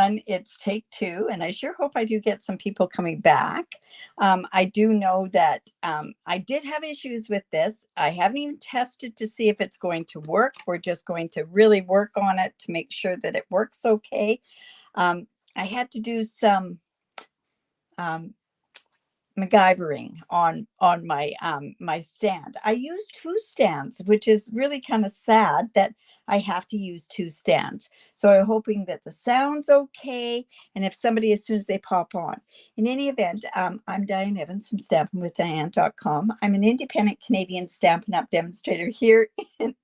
everyone. It's take two, and I sure hope I do get some people coming back. I do know that I did have issues with this. I haven't even tested to see if it's going to work. We're just going to really work on it to make sure that it works okay. I had to do some MacGyvering on my my stand. I use two stands, which is really kind of sad that I have to use two stands. So I'm hoping that the sound's okay, and if somebody, as soon as they pop on. In any event, I'm Diane Evans from stampinwithdiane.com. I'm an independent Canadian Stampin' Up demonstrator here in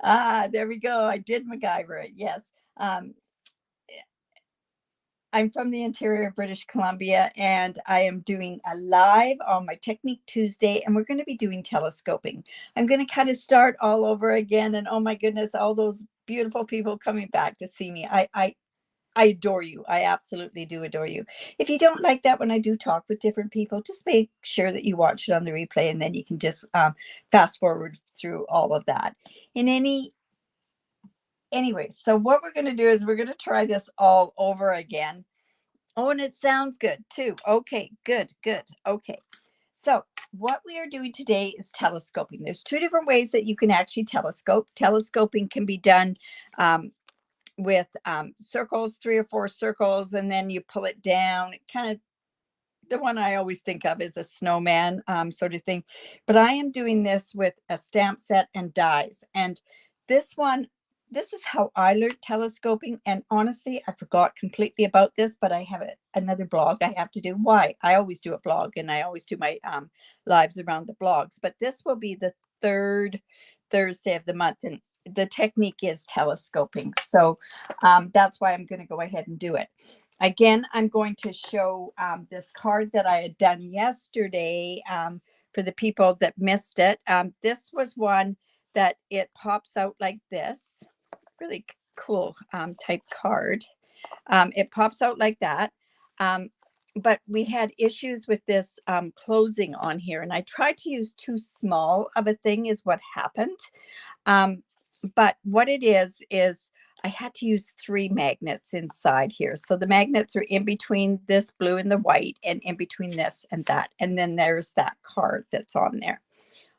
there we go. I did MacGyver it. Yes. I'm from the interior of British Columbia, and I am doing a live on my Technique Tuesday, and we're going to be doing telescoping. I'm going to kind of start all over again, and oh my goodness, all those beautiful people coming back to see me. I adore you. I absolutely do adore you. If you don't like that when I do talk with different people, just make sure that you watch it on the replay, and then you can just fast forward through all of that. Anyway, so what we're going to do is we're going to try this all over again. Oh, and it sounds good too. Okay, good. Okay. So what we are doing today is telescoping. There's two different ways that you can actually telescope. Telescoping can be done with circles, 3 or 4 circles, and then you pull it down. Kind of the one I always think of is a snowman sort of thing. But I am doing this with a stamp set and dies. And this is how I learned telescoping. And honestly, I forgot completely about this, but I have another blog I have to do. Why? I always do a blog, and I always do my lives around the blogs. But this will be the third Thursday of the month, and the technique is telescoping. So that's why I'm going to go ahead and do it. Again, I'm going to show this card that I had done yesterday for the people that missed it. This was one that it pops out like this. Really cool type card. It pops out like that. But we had issues with this closing on here, and I tried to use too small of a thing is what happened. But what it is I had to use 3 magnets inside here. So the magnets are in between this blue and the white, and in between this and that. And then there's that card that's on there.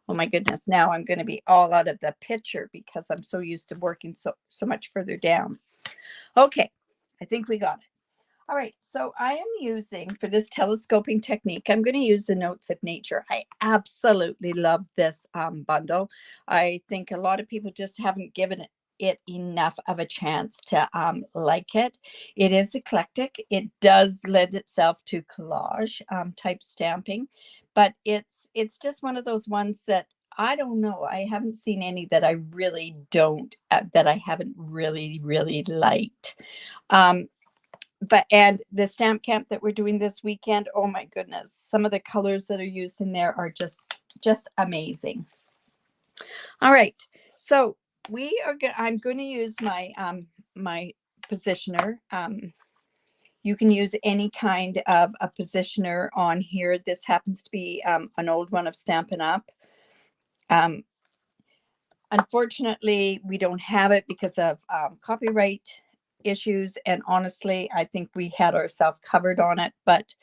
Oh my goodness, now I'm going to be all out of the picture because I'm so used to working so much further down. Okay, I think we got it. All right, so I am using, for this telescoping technique, I'm going to use the Notes of Nature. I absolutely love this bundle. I think a lot of people just haven't given it enough of a chance to like it. It is eclectic. It does lend itself to collage type stamping, but it's just one of those ones that I don't know. I haven't seen any that I really don't, that I haven't really liked. And the stamp camp that we're doing this weekend, oh my goodness, some of the colors that are used in there are just amazing. All right, so I'm going to use my my positioner. You can use any kind of a positioner on here. This happens to be an old one of Stampin' Up. Unfortunately, we don't have it because of copyright issues, and honestly, I think we had ourselves covered on it, but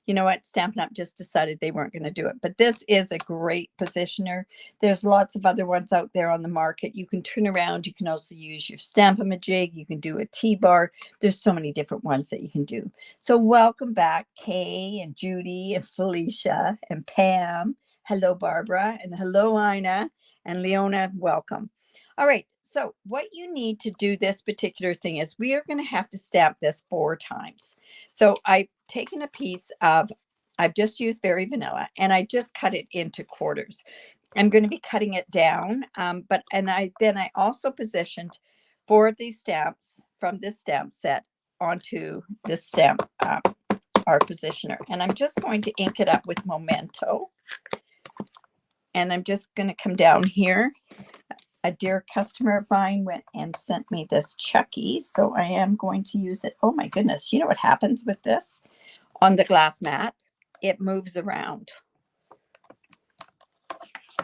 you know what, Stampin' Up just decided they weren't going to do it. But this is a great positioner. There's lots of other ones out there on the market. You can turn around. You can also use your Stamp-A-Majig. You can do a T-bar. There's so many different ones that you can do. So welcome back, Kay and Judy and Felicia and Pam. Hello, Barbara, and hello, Ina and Leona. Welcome. All right, so what you need to do this particular thing is we are going to have to stamp this 4 times. So I've taken a piece of, I've just used Berry Vanilla, and I just cut it into quarters. I'm going to be cutting it down, then I also positioned 4 of these stamps from this stamp set onto this stamp, our positioner. And I'm just going to ink it up with Memento. And I'm just going to come down here. A dear customer of mine went and sent me this Chucky, so I am going to use it. Oh my goodness, you know what happens with this? On the glass mat, it moves around.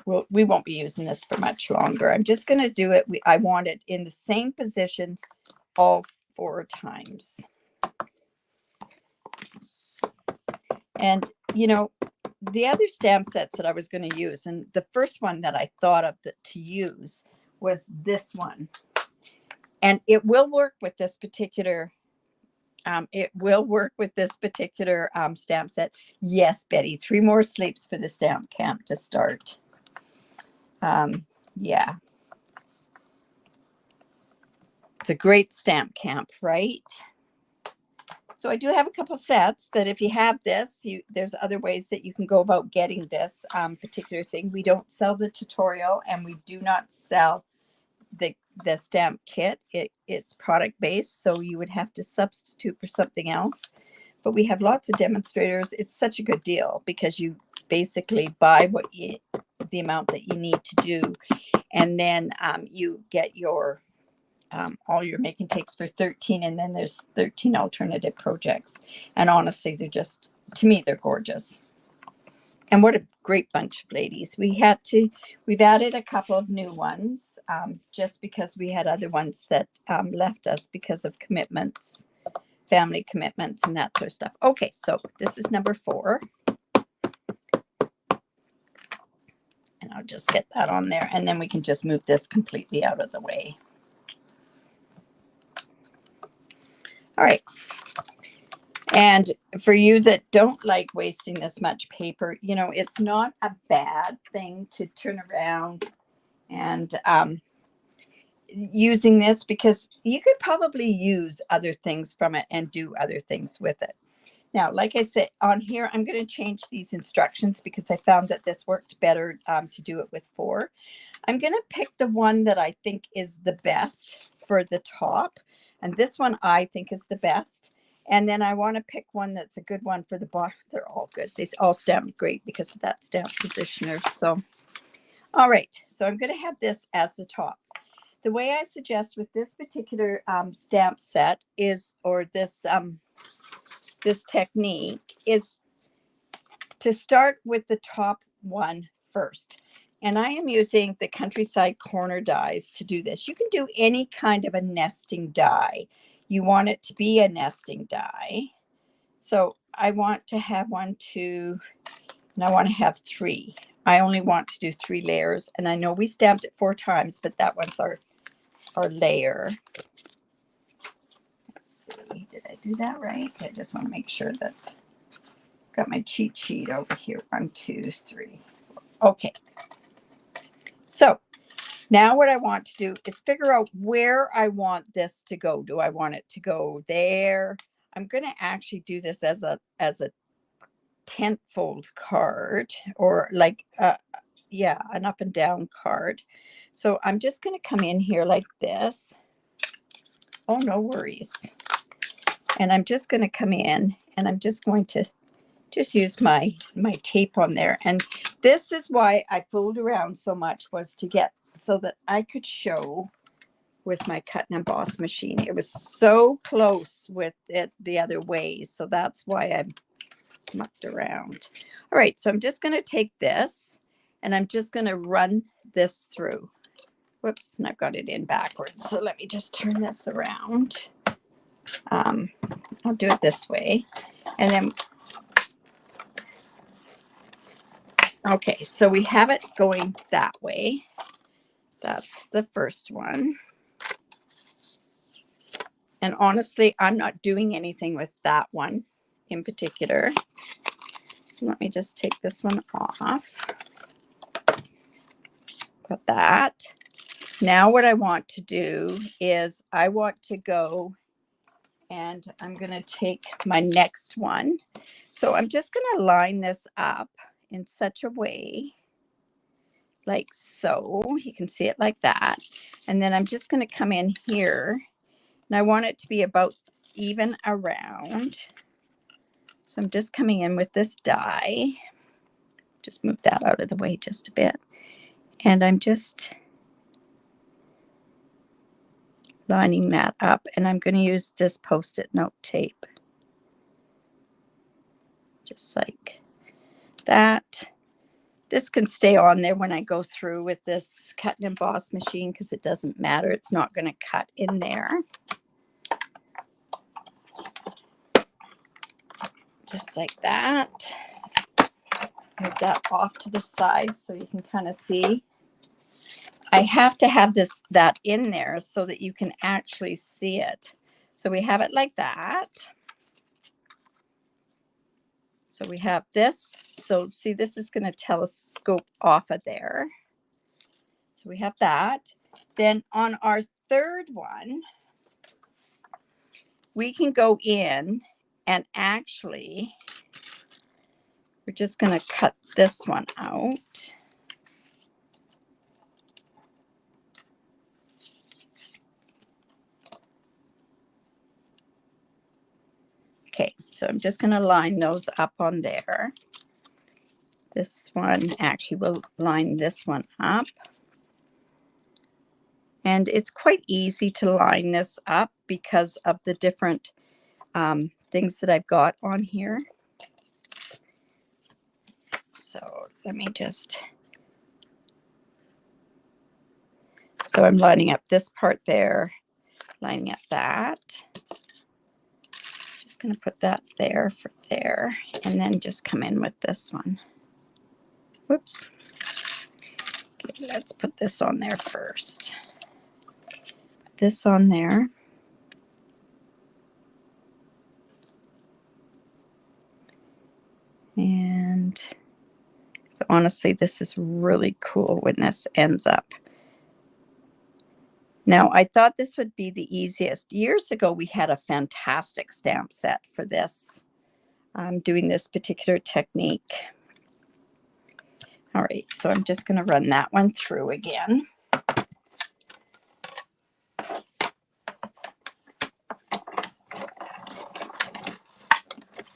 Well, we won't be using this for much longer. I'm just going to do it. I want it in the same position all 4 times. And, you know, the other stamp sets that I was going to use, and the first one that I thought of to use was this one. And it will work with this particular stamp set. Yes, Betty, 3 more sleeps for the stamp camp to start. Yeah. It's a great stamp camp, right? So I do have a couple sets that if you have this, there's other ways that you can go about getting this particular thing. We don't sell the tutorial, and we do not sell the stamp kit. It's product based, so you would have to substitute for something else. But we have lots of demonstrators. It's such a good deal because you basically buy the amount that you need to do, and then you get your all your make and takes for 13, and then there's 13 alternative projects. And honestly, to me, they're gorgeous. And what a great bunch of ladies. We've added a couple of new ones just because we had other ones that left us because of commitments, family commitments, and that sort of stuff. Okay, so this is number 4. And I'll just get that on there, and then we can just move this completely out of the way. All right. And for you that don't like wasting this much paper, you know, it's not a bad thing to turn around and using this, because you could probably use other things from it and do other things with it. Now, like I said, on here, I'm going to change these instructions because I found that this worked better to do it with 4. I'm going to pick the one that I think is the best for the top. And this one I think is the best. And then I want to pick one that's a good one for the bottom. They're all good. They all stamp great because of that stamp positioner. So, all right. So I'm going to have this as the top. The way I suggest with this particular stamp set is, or this technique is to start with the top one first. And I am using the Countryside Corner dies to do this. You can do any kind of a nesting die. You want it to be a nesting die. So I want to have 1, 2, and I want to have 3. I only want to do 3 layers. And I know we stamped it 4 times, but that one's our layer. Let's see, did I do that right? I just want to make sure that I've got my cheat sheet over here. 1, 2, 3, 4. Okay. So now what I want to do is figure out where I want this to go. Do I want it to go there? I'm going to actually do this as a tent fold card, or like an up and down card. So I'm just going to come in here like this. Oh, no worries. And I'm just going to come in, and I'm just going to use my tape on there. And this is why I fooled around so much, was to get so that I could show with my cut and emboss machine. It was so close with it the other way. So that's why I mucked around. All right. So I'm just going to take this, and I'm just going to run this through. Whoops. And I've got it in backwards. So let me just turn this around. I'll do it this way. And then, okay, so we have it going that way. That's the first one. And honestly, I'm not doing anything with that one in particular. So let me just take this one off. Got that. Now what I want to do is I want to go, and I'm going to take my next one. So I'm just going to line this up in such a way, like so. You can see it like that. And then I'm just going to come in here, and I want it to be about even around. So I'm just coming in with this die. Just move that out of the way just a bit. And I'm just lining that up. And I'm going to use this Post-it note tape. Just like that. This can stay on there when I go through with this cut and emboss machine, because it doesn't matter. It's not going to cut in there. just like that. Move that off to the side so you can kind of see. I have to have that in there so that you can actually see it. So we have it like that. So we have this. So see, this is going to telescope off of there. So we have that. Then on our third one, we can go in and actually, we're just going to cut this one out. Okay, so I'm just going to line those up on there. This one actually will line this one up. And it's quite easy to line this up because of the different things that I've got on here. So let me just, so I'm lining up this part there, lining up that. Just going to put that there for there, and then just come in with this one. Whoops. Okay, let's put this on there first. Put this on there. And so honestly, this is really cool when this ends up. Now, I thought this would be the easiest. Years ago, we had a fantastic stamp set for this. I'm doing this particular technique. All right, so I'm just going to run that one through again.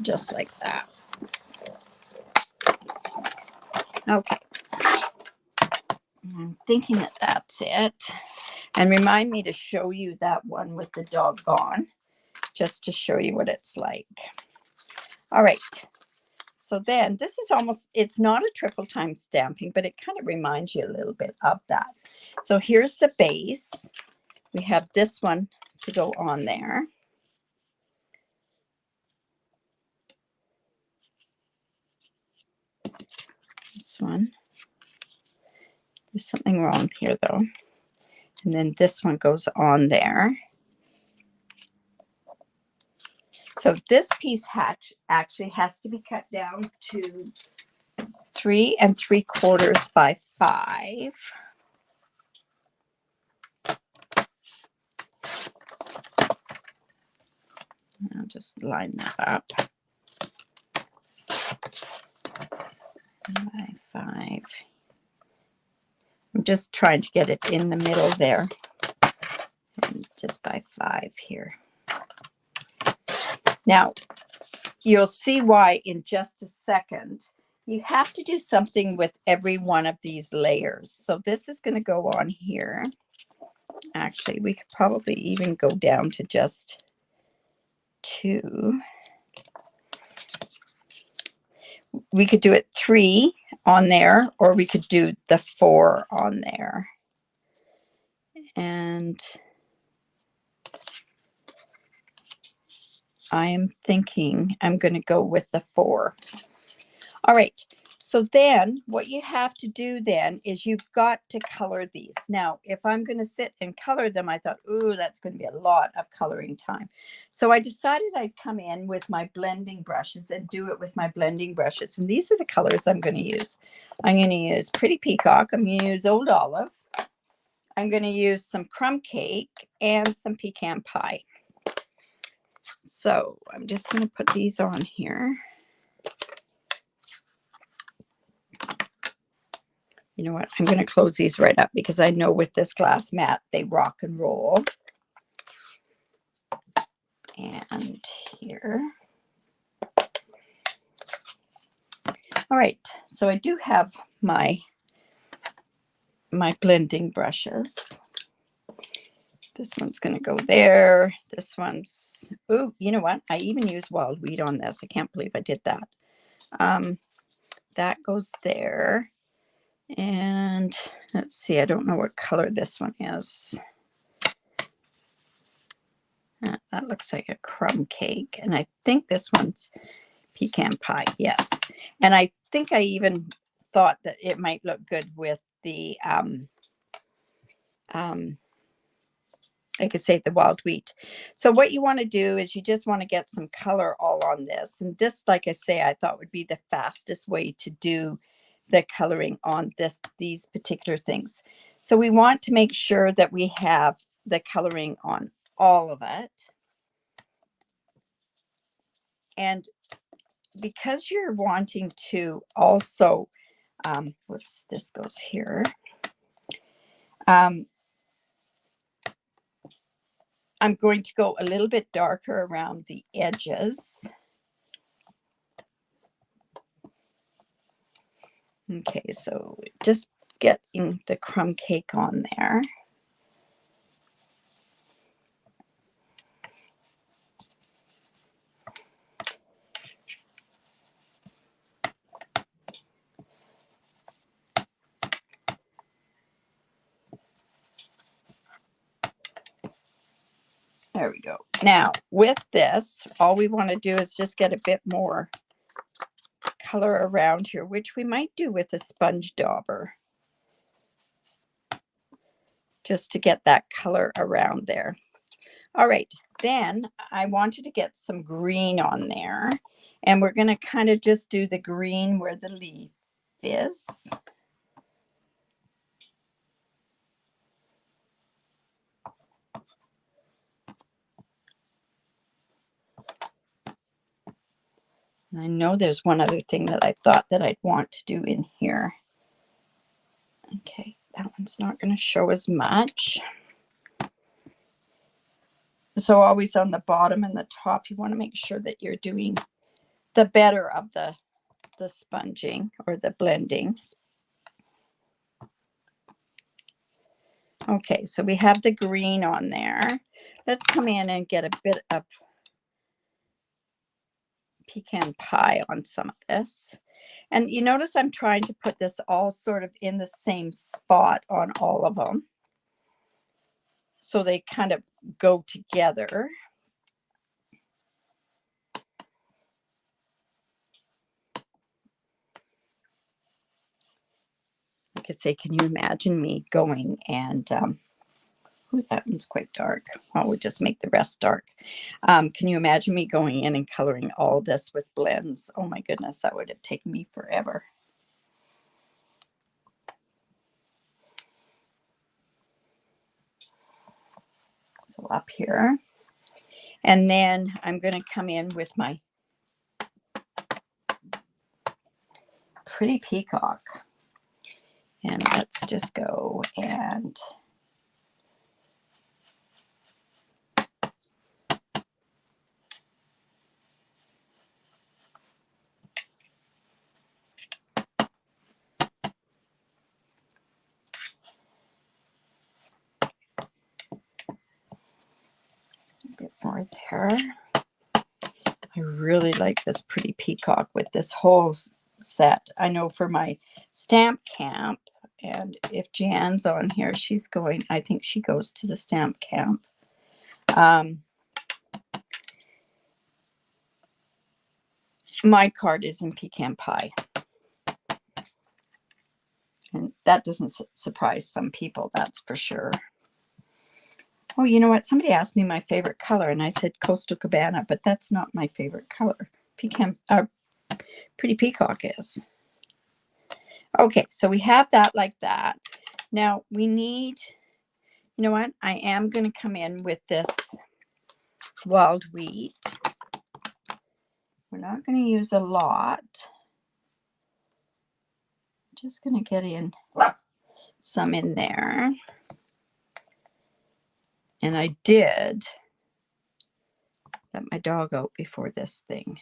Just like that. Okay. I'm thinking that that's it. And remind me to show you that one with the dog gone, just to show you what it's like. All right. So then this is almost, it's not a triple time stamping, but it kind of reminds you a little bit of that. So here's the base. We have this one to go on there. This one. There's something wrong here though. And then this one goes on there. So this piece actually has to be cut down to 3 3/4 by 5. I'll just line that up. By 5. I'm just trying to get it in the middle there. And just by 5 here. Now, you'll see why in just a second. You have to do something with every one of these layers. So this is going to go on here. Actually, we could probably even go down to just 2. We could do it 3 on there, or we could do the 4 on there. And I am thinking I'm going to go with the 4. All right. So then what you have to do then is you've got to color these. Now, if I'm going to sit and color them, I thought, ooh, that's going to be a lot of coloring time. So I decided I'd come in with my blending brushes and do it with my blending brushes. And these are the colors I'm going to use. I'm going to use Pretty Peacock. I'm going to use Old Olive. I'm going to use some Crumb Cake and some Pecan Pie. So I'm just going to put these on here. You know what? I'm going to close these right up because I know with this glass mat, they rock and roll. And here. All right. So I do have my blending brushes. This one's going to go there. This one's, oh, you know what? I even used wild weed on this. I can't believe I did that. That goes there. And let's see, I don't know what color this one is. That looks like a crumb cake. And I think this one's Pecan pie, yes. And I think I even thought that it might look good with the I could say the wild wheat. So what you want to do is you just want to get some color all on this. And this, like I say, I thought would be the fastest way to do the coloring on these particular things. So we want to make sure that we have the coloring on all of it. And because you're wanting to also, whoops, this goes here. I'm going to go a little bit darker around the edges. Okay, so just getting the crumb cake on there. There we go. Now, with this, all we want to do is just get a bit more color around here, which we might do with a sponge dauber, just to get that color around there. All right, then I wanted to get some green on there, and we're going to kind of just do the green where the leaf is. And I know there's one other thing that I thought that I'd want to do in here. Okay, that one's not going to show as much. So always on the bottom and the top, you want to make sure that you're doing the better of the sponging or the blending. Okay, so we have the green on there. Let's come in and get a bit of pecan pie on some of this. And you notice I'm trying to put this all sort of in the same spot on all of them, so they kind of go together. I could say, can you imagine me going and, ooh, that one's quite dark. Well, we'll just make the rest dark. Can you imagine me going in and coloring all this with blends? Oh my goodness, that would have taken me forever. So up here. And then I'm going to come in with my pretty peacock. And let's just go and a bit more there. I really like this pretty peacock with this whole set. I know for my stamp camp, and if Jan's on here, she's going, I think she goes to the stamp camp. My card is in pecan pie. And that doesn't surprise some people, that's for sure. Oh, you know what? Somebody asked me my favorite color, and I said Coastal Cabana, but that's not my favorite color. Pretty peacock is. Okay, so we have that like that. Now we need, you know what? I am going to come in with this wild wheat. We're not going to use a lot. Just going to get in some in there. And I did let my dog out before this thing.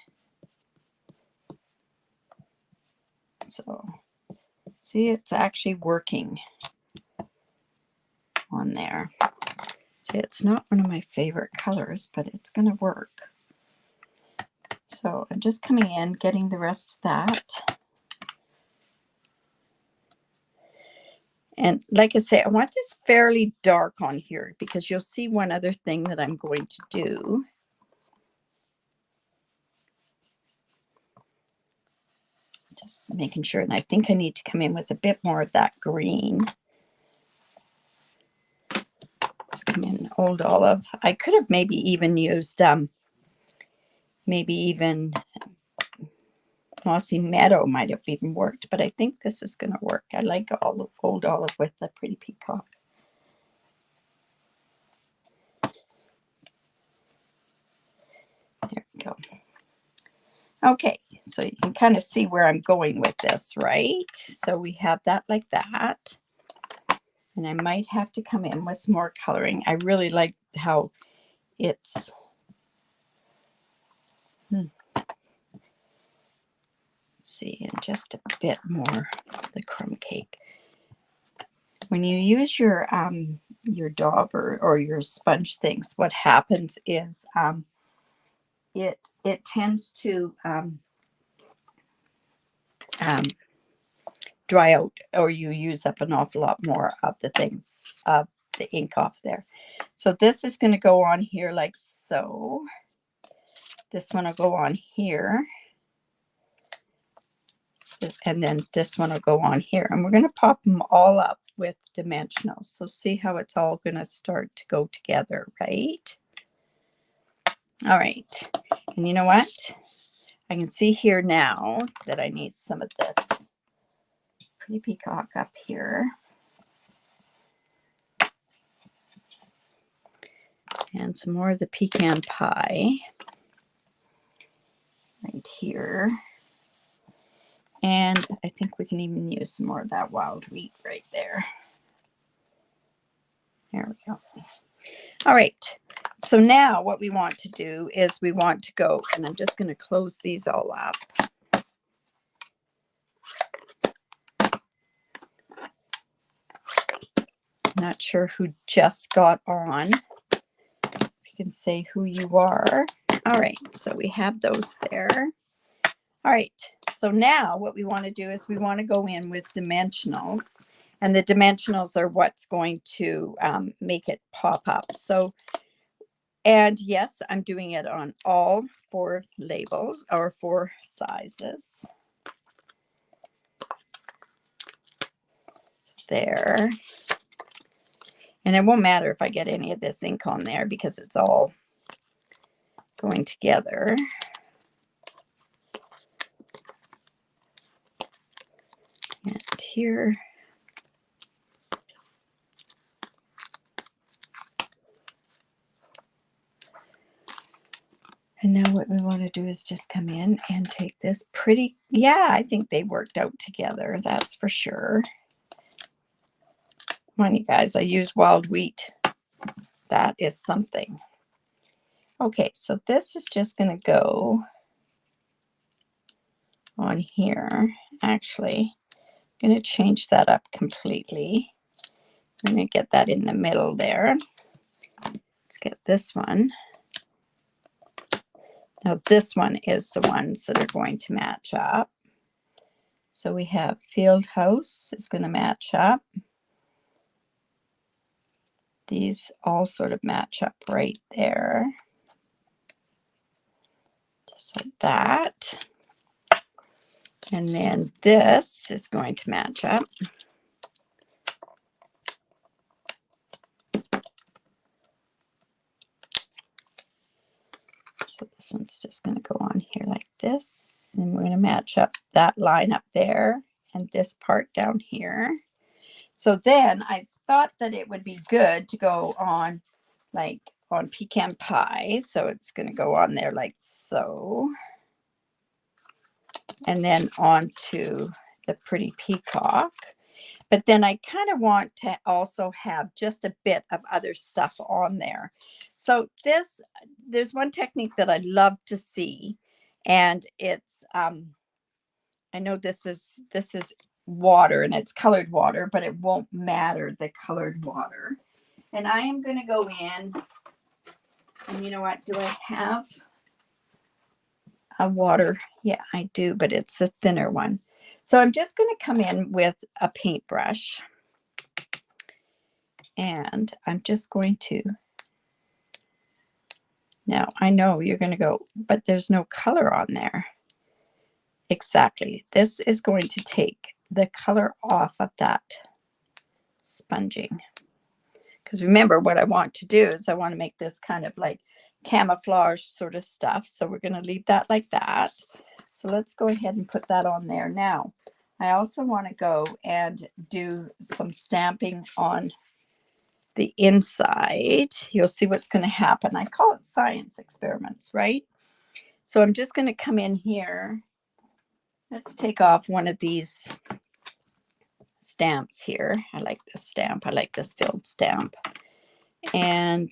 So see, it's actually working on there. See, it's not one of my favorite colors, but it's going to work. So I'm just coming in, getting the rest of that. And like I say, I want this fairly dark on here because you'll see one other thing that I'm going to do. Just making sure, and I think I need to come in with a bit more of that green. Let's come in Old Olive. I could have maybe even used Mossy Meadow might have even worked, but I think this is going to work. I like Old Olive with the Pretty Peacock. There we go. Okay, so you can kind of see where I'm going with this, right? So we have that like that. And I might have to come in with some more coloring. I really like how it's... Let's see, and just a bit more the crumb cake. When you use your dauber or your sponge things, what happens is it tends to dry out, or you use up an awful lot more of the things, of the ink off there. So this is going to go on here like so. This one will go on here. And then this one will go on here. And we're going to pop them all up with dimensionals. So see how it's all going to start to go together, right? All right. And you know what? I can see here now that I need some of this Pretty Peacock up here. And some more of the pecan pie right here. And I think we can even use some more of that wild wheat right there. There we go. All right. So now what we want to do is we want to go, and I'm just going to close these all up. Not sure who just got on. You can say who you are. All right. So we have those there. All right. So now what we want to do is we want to go in with dimensionals. And the dimensionals are what's going to make it pop up. So, and yes, I'm doing it on all 4 labels or 4 sizes. There. And it won't matter if I get any of this ink on there because it's all going together. And here. And now what we want to do is just come in and take this pretty, yeah, I think they worked out together. That's for sure. Come on, you guys, I use wild wheat. That is something. Okay, so this is just going to go on here. Actually, I'm going to change that up completely. I'm going to get that in the middle there. Let's get this one. Now this one is the ones that are going to match up. So we have Field House is going to match up. These all sort of match up right there. Just like that. And then this is going to match up. So this one's just going to go on here like this. And we're going to match up that line up there and this part down here. So then I thought that it would be good to go on like on pecan pie. So it's going to go on there like so. And then on to the Pretty Peacock. But then I kind of want to also have just a bit of other stuff on there. So there's one technique that I love to see. And it's, I know this is water and it's colored water, but it won't matter the colored water. And I am going to go in, and you know what, do I have a water? Yeah, I do, but it's a thinner one. So I'm just going to come in with a paintbrush, and I'm just going to, now I know you're going to go, but there's no color on there. Exactly. This is going to take the color off of that sponging. Because remember, what I want to do is I want to make this kind of like camouflage sort of stuff. So we're going to leave that like that. So let's go ahead and put that on there. Now, I also want to go and do some stamping on the inside. You'll see what's going to happen. I call it science experiments, right? So I'm just going to come in here. Let's take off one of these stamps here. I like this stamp. I like this filled stamp. And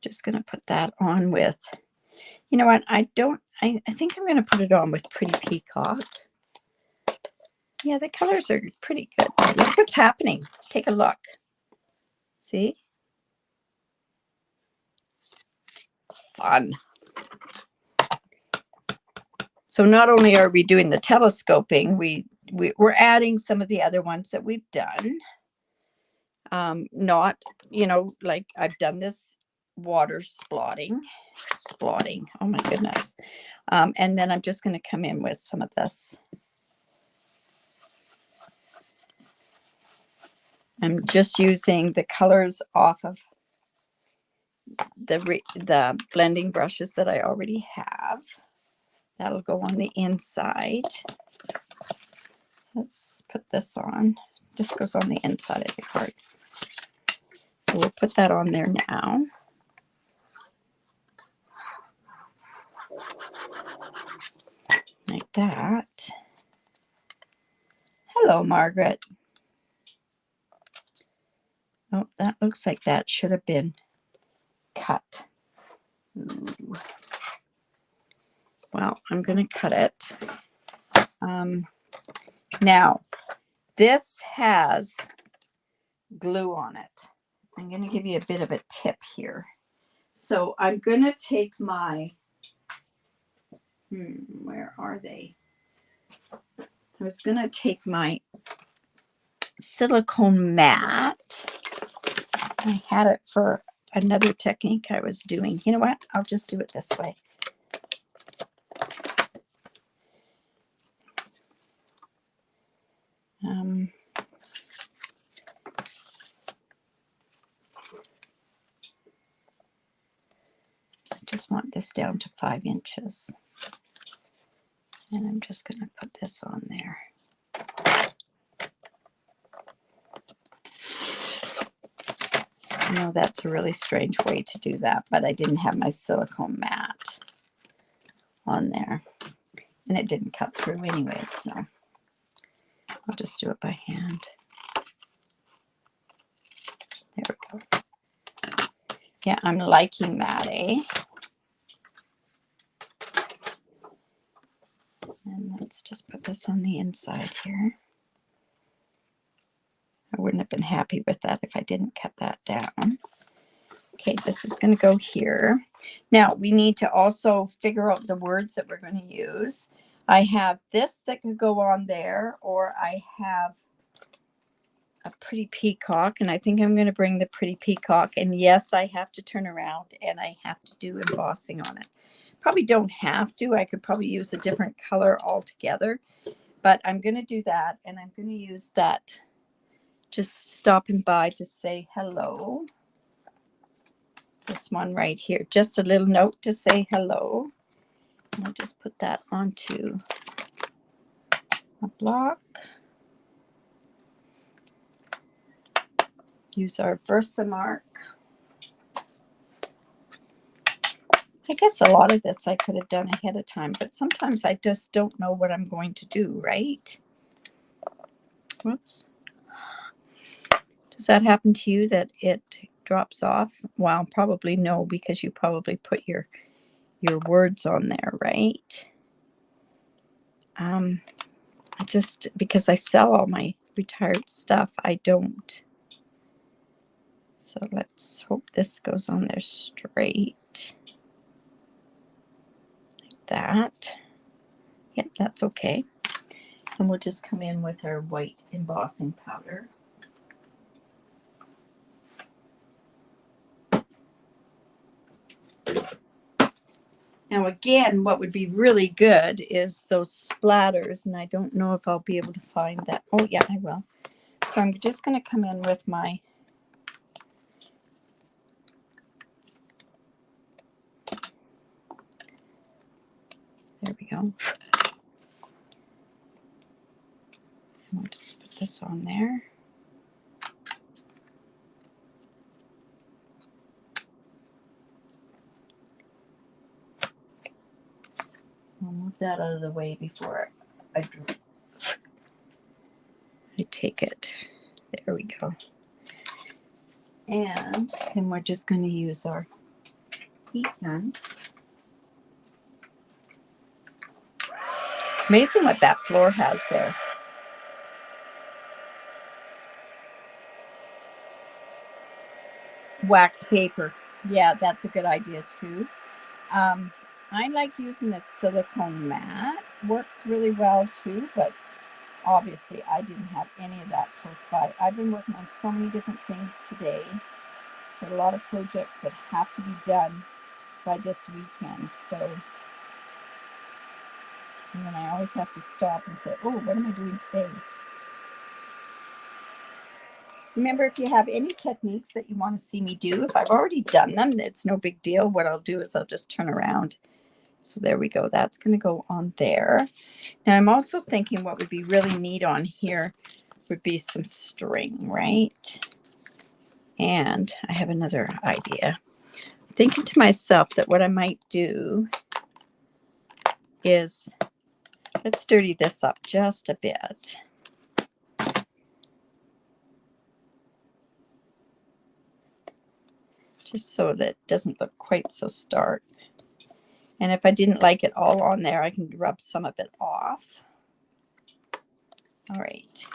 just going to put that on with, you know what, I think I'm going to put it on with Pretty Peacock. Yeah, the colors are pretty good. Look what's happening. Take a look. See? Fun. So not only are we doing the telescoping, we're adding some of the other ones that we've done. Not, you know, like I've done this water splotting. Oh my goodness. And then I'm just going to come in with some of this. I'm just using the colors off of the blending brushes that I already have. That'll go on the inside. Let's put this on. This goes on the inside of the card. So we'll put that on there now. Like that. Hello, Margaret. Oh, that looks like that should have been cut. Ooh. Well, I'm going to cut it. Now, this has glue on it. I'm going to give you a bit of a tip here. So I'm going to take my, where are they? I was going to take my silicone mat. I had it for another technique I was doing. You know what? I'll just do it this way. I just want this down to 5 inches. And I'm just going to put this on there. I know that's a really strange way to do that, but I didn't have my silicone mat on there. And it didn't cut through anyways, so I'll just do it by hand. There we go. Yeah, I'm liking that, eh? And let's just put this on the inside here. I wouldn't have been happy with that if I didn't cut that down. Okay, this is going to go here. Now, we need to also figure out the words that we're going to use. I have this that could go on there, or I have a Pretty Peacock, and I think I'm going to bring the Pretty Peacock. And yes, I have to turn around, and I have to do embossing on it. Probably don't have to. I could probably use a different color altogether, but I'm going to do that, and I'm going to use that just stopping by to say hello. This one right here, just a little note to say hello. And I'll just put that onto a block. Use our Versamark. I guess a lot of this I could have done ahead of time, but sometimes I just don't know what I'm going to do, right? Whoops. Does that happen to you, that it drops off? Well, probably no, because you probably put your words on there, right? I just, because I sell all my retired stuff, I don't. So let's hope this goes on there straight. Like that. Yep, that's okay. And we'll just come in with our white embossing powder. Now, again, what would be really good is those splatters, and I don't know if I'll be able to find that. Oh, yeah, I will. So I'm just going to come in with my there we go. We'll just put this on there. I'll move that out of the way before I take it. There we go. And then we're just going to use our heat gun. It's amazing what that floor has there. Wax paper. Yeah, that's a good idea too. I like using this silicone mat. Works really well too, but obviously I didn't have any of that close by. I've been working on so many different things today. There are a lot of projects that have to be done by this weekend. So, and then I always have to stop and say, oh, what am I doing today? Remember, if you have any techniques that you want to see me do, if I've already done them, it's no big deal. What I'll do is I'll just turn around. So there we go. That's going to go on there. Now I'm also thinking what would be really neat on here would be some string, right? And I have another idea. I'm thinking to myself that what I might do is, let's dirty this up just a bit. Just so that it doesn't look quite so stark. And if I didn't like it all on there, I can rub some of it off. All right.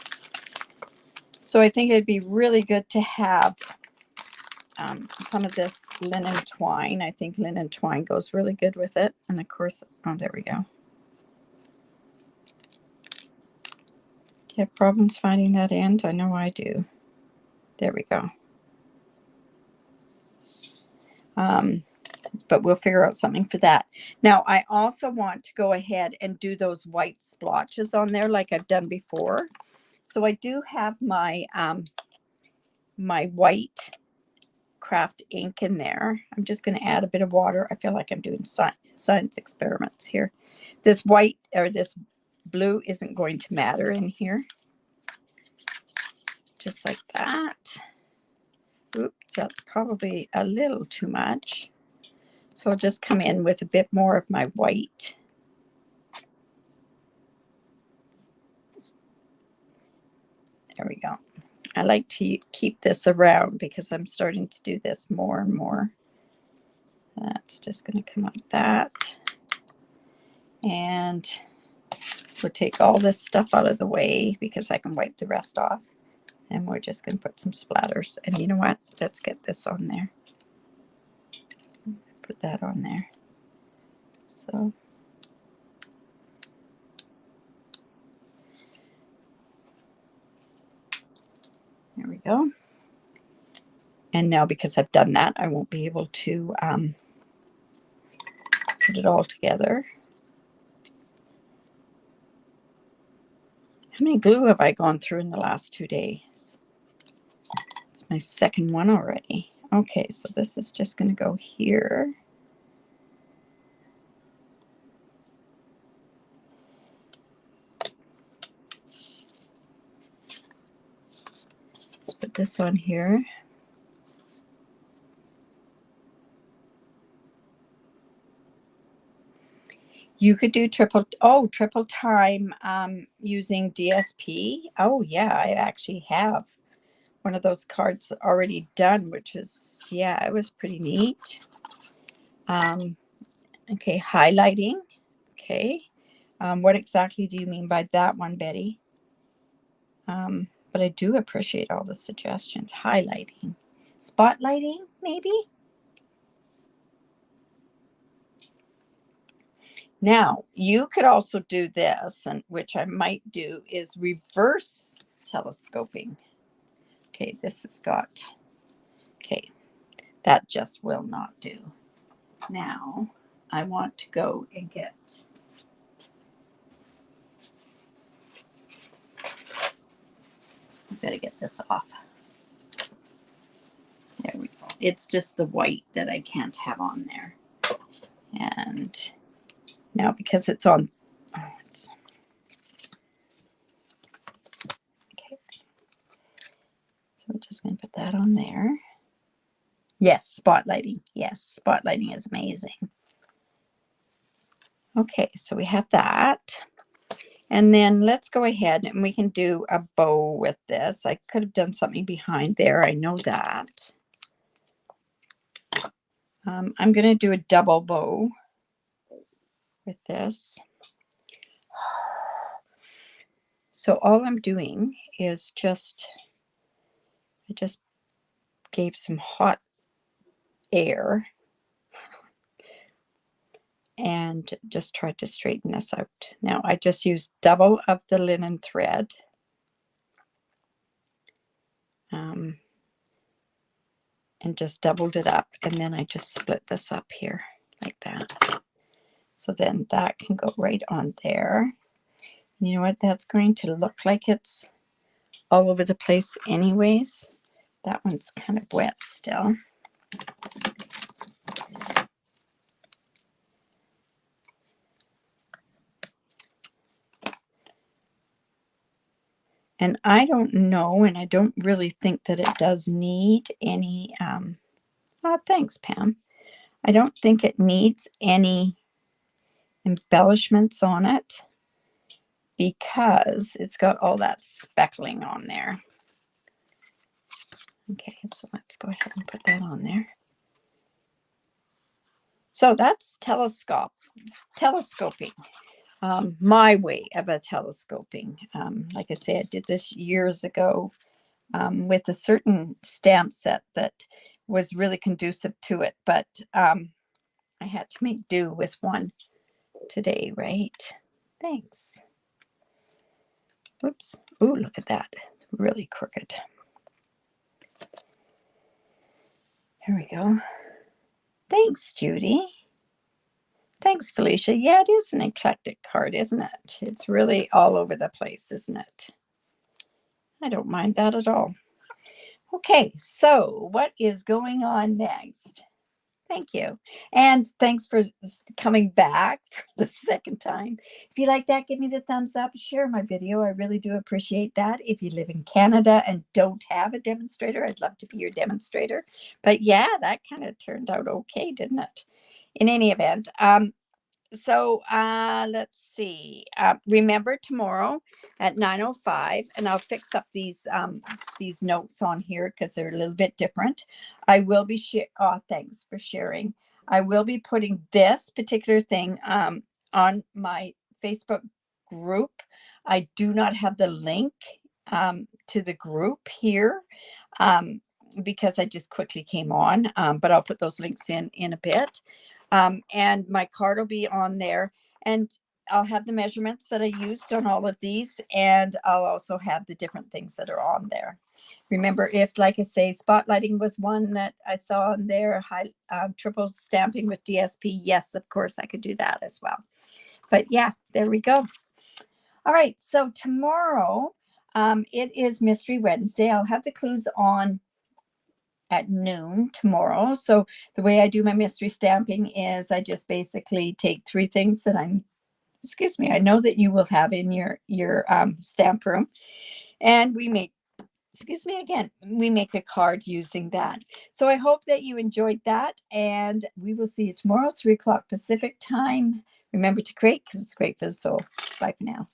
So I think it'd be really good to have some of this linen twine. I think linen twine goes really good with it. And of course, oh, there we go. Do you have problems finding that end? I know I do. There we go. But we'll figure out something for that. Now, I also want to go ahead and do those white splotches on there like I've done before. So I do have my my white craft ink in there. I'm just going to add a bit of water. I feel like I'm doing science experiments here. This white or this blue isn't going to matter in here. Just like that. Oops, that's probably a little too much. So I'll just come in with a bit more of my white. There we go. I like to keep this around because I'm starting to do this more and more. That's just going to come like that. And we'll take all this stuff out of the way because I can wipe the rest off. And we're just going to put some splatters. And you know what? Let's get this on there. Put that on there. So there we go. And now because I've done that, I won't be able to put it all together. How many glue have I gone through in the last 2 days? It's my second one already. Okay, so this is just going to go here. Let's put this on here. You could do triple time using DSP. Oh yeah, I actually have one of those cards already done, which is, yeah, it was pretty neat. Okay, highlighting. Okay. What exactly do you mean by that one, Betty? But I do appreciate all the suggestions. Highlighting. Spotlighting, maybe? Now, you could also do this, and which I might do, is reverse telescoping. Okay, this has got, okay, that just will not do. Now, I want to go and get. I better get this off. There we go. It's just the white that I can't have on there. And now because it's on, okay. So we're just going to put that on there. Yes, spotlighting. Yes, spotlighting is amazing. Okay, so we have that. And then let's go ahead and we can do a bow with this. I could have done something behind there. I know that. I'm going to do a double bow with this. So all I'm doing is I just gave some hot air and just tried to straighten this out. Now I just used double of the linen thread. And just doubled it up, and then I just split this up here like that. So then that can go right on there. And you know what? That's going to look like it's all over the place anyways. That one's kind of wet still. And I don't know, and I don't really think that it does need any, oh, thanks, Pam. I don't think it needs any embellishments on it because it's got all that speckling on there. Okay, so let's go ahead and put that on there. So that's telescoping. My way of a telescoping. Like I say, I did this years ago with a certain stamp set that was really conducive to it, but I had to make do with one today, right? Thanks. Oops. Ooh, look at that. It's really crooked. Here we go. Thanks, Judy. Thanks, Felicia. Yeah, it is an eclectic card, isn't it? It's really all over the place, isn't it? I don't mind that at all. Okay, so what is going on next? Thank you. And thanks for coming back for the second time. If you like that, give me the thumbs up. Share my video. I really do appreciate that. If you live in Canada and don't have a demonstrator, I'd love to be your demonstrator. But yeah, that kind of turned out okay, didn't it? In any event, so let's see. Remember tomorrow at 9:05, and I'll fix up these notes on here because they're a little bit different. I will be thanks for sharing. I will be putting this particular thing on my Facebook group. I do not have the link to the group here because I just quickly came on, but I'll put those links in a bit. And my card will be on there, and I'll have the measurements that I used on all of these, and I'll also have the different things that are on there. Remember, if, like I say, spotlighting was one that I saw on there, triple stamping with DSP, yes, of course, I could do that as well. But yeah, there we go. All right, so tomorrow, it is Mystery Wednesday. I'll have the clues on at noon tomorrow. So the way I do my mystery stamping is I just basically take three things that I know that you will have in your stamp room, and we make, we make a card using that. So I hope that you enjoyed that, and we will see you tomorrow, 3 o'clock Pacific time. Remember to create because it's great for the soul. Bye for now.